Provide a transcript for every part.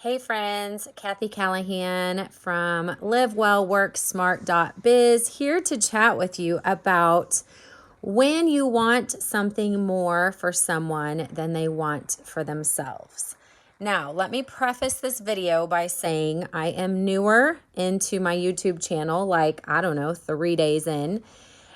Hey friends, Kathy Callahan from livewellworksmart.biz here to chat with you about when you want something more for someone than they want for themselves. Now, let me preface this video by saying I am newer into my YouTube channel, like, I don't know, 3 days in.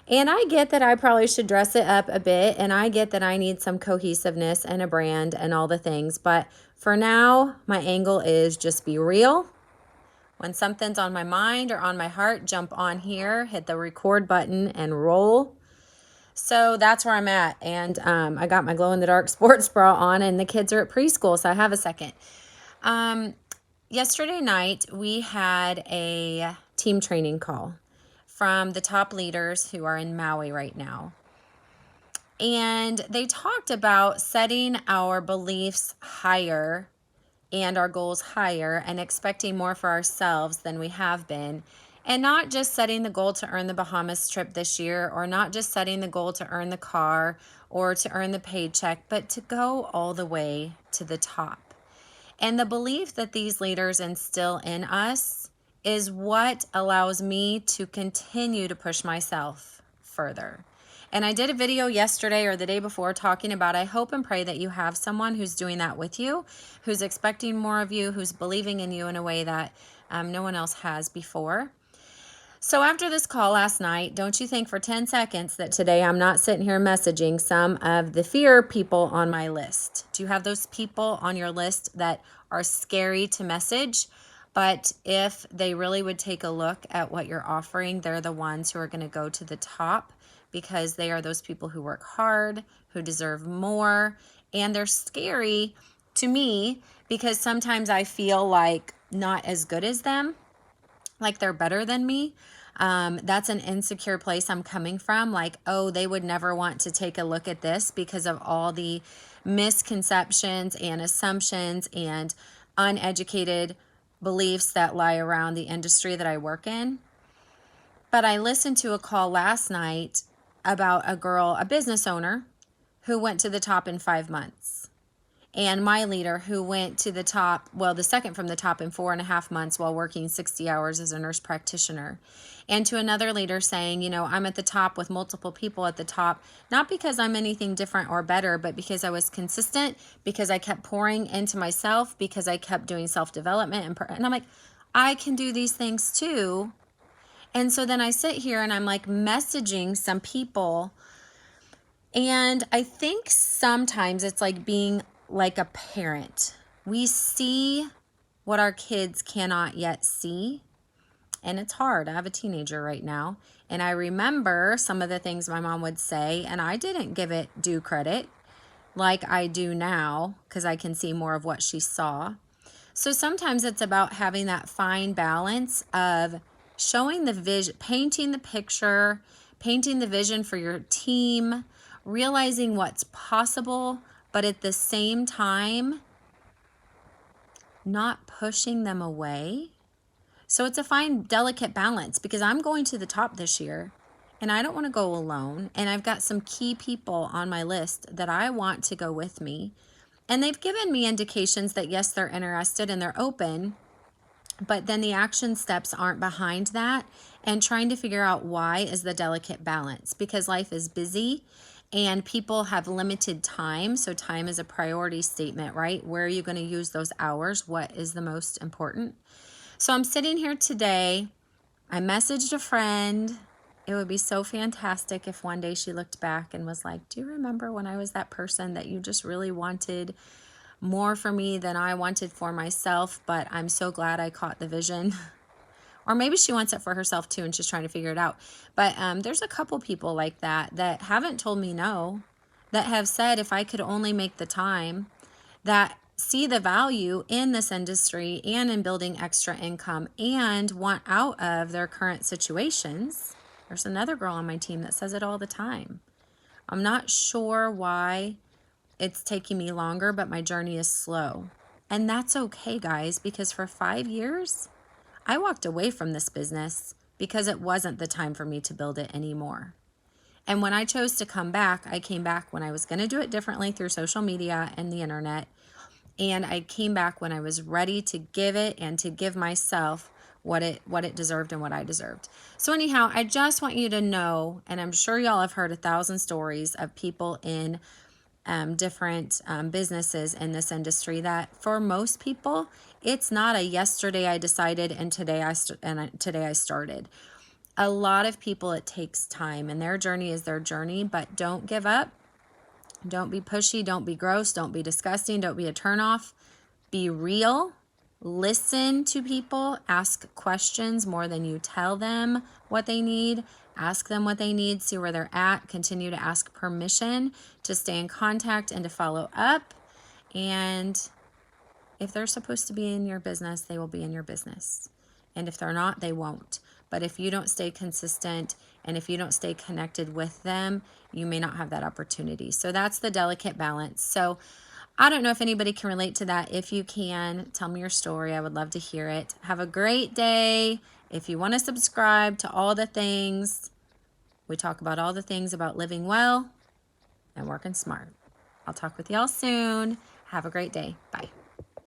And I get that I probably should dress it up a bit, and I get that I need some cohesiveness and a brand and all the things. But for now, my angle is just be real. When something's on my mind or on my heart, jump on here, hit the record button, and roll. So that's where I'm at. And I got my glow-in-the-dark sports bra on, and the kids are at preschool, so I have a second. Yesterday night, we had a team training call from the top leaders who are in Maui right now. And they talked about setting our beliefs higher and our goals higher and expecting more for ourselves than we have been. And not just setting the goal to earn the Bahamas trip this year, or not just setting the goal to earn the car or to earn the paycheck, but to go all the way to the top. And the belief that these leaders instill in us is what allows me to continue to push myself further. And I did a video yesterday or the day before talking about, I hope and pray that you have someone who's doing that with you, who's expecting more of you, who's believing in you in a way that no one else has before. So after this call last night, don't you think for 10 seconds that today I'm not sitting here messaging some of the fear people on my list? Do you have those people on your list that are scary to message? But if they really would take a look at what you're offering, they're the ones who are going to go to the top, because they are those people who work hard, who deserve more, and they're scary to me because sometimes I feel like not as good as them, like they're better than me. That's an insecure place I'm coming from. Like, oh, they would never want to take a look at this because of all the misconceptions and assumptions and uneducated beliefs that lie around the industry that I work in. But I listened to a call last night about a girl, a business owner, who went to the top in 5 months. And my leader who went to the top, well, the second from the top in 4.5 months while working 60 hours as a nurse practitioner. And to another leader saying, I'm at the top with multiple people at the top, not because I'm anything different or better, but because I was consistent, because I kept pouring into myself, because I kept doing self-development. And I'm like, I can do these things too. And so then I sit here and I'm like messaging some people. And I think sometimes it's like being like a parent. We see what our kids cannot yet see. And it's hard. I have a teenager right now. And I remember some of the things my mom would say, and I didn't give it due credit like I do now because I can see more of what she saw. So sometimes it's about having that fine balance of showing the vision, painting the picture, painting the vision for your team, realizing what's possible, but at the same time, not pushing them away. So it's a fine, delicate balance because I'm going to the top this year and I don't want to go alone. And I've got some key people on my list that I want to go with me. And they've given me indications that yes, they're interested and they're open, but then the action steps aren't behind that. And trying to figure out why is the delicate balance, because life is busy and people have limited time. So time is a priority statement, right? Where are you going to use those hours? What is the most important? So I'm sitting here today. I messaged a friend. It would be so fantastic if one day she looked back and was like, do you remember when I was that person that you just really wanted more for me than I wanted for myself, but I'm so glad I caught the vision. Or maybe she wants it for herself too and she's trying to figure it out. But there's a couple people like that haven't told me no, that have said if I could only make the time, that see the value in this industry and in building extra income and want out of their current situations. There's another girl on my team that says it all the time. I'm not sure why it's taking me longer, but my journey is slow. And that's okay, guys, because for 5 years, I walked away from this business because it wasn't the time for me to build it anymore. And when I chose to come back, I came back when I was going to do it differently through social media and the internet. And I came back when I was ready to give it and to give myself what it deserved and what I deserved. So anyhow, I just want you to know, and I'm sure y'all have heard 1,000 stories of people in different businesses in this industry, that for most people, it's not a yesterday I decided and today I started. A lot of people, it takes time, and their journey is their journey, but don't give up. Don't be pushy. Don't be gross. Don't be disgusting. Don't be a turnoff. Be real. Listen to people. Ask questions more than you tell them what they need. Ask them what they need. See where they're at. Continue to ask permission to stay in contact and to follow up. And if they're supposed to be in your business, they will be in your business. And if they're not, they won't. But if you don't stay consistent and if you don't stay connected with them, you may not have that opportunity. So that's the delicate balance. So I don't know if anybody can relate to that. If you can, tell me your story. I would love to hear it. Have a great day. If you want to subscribe to all the things, we talk about all the things about living well and working smart. I'll talk with y'all soon. Have a great day. Bye.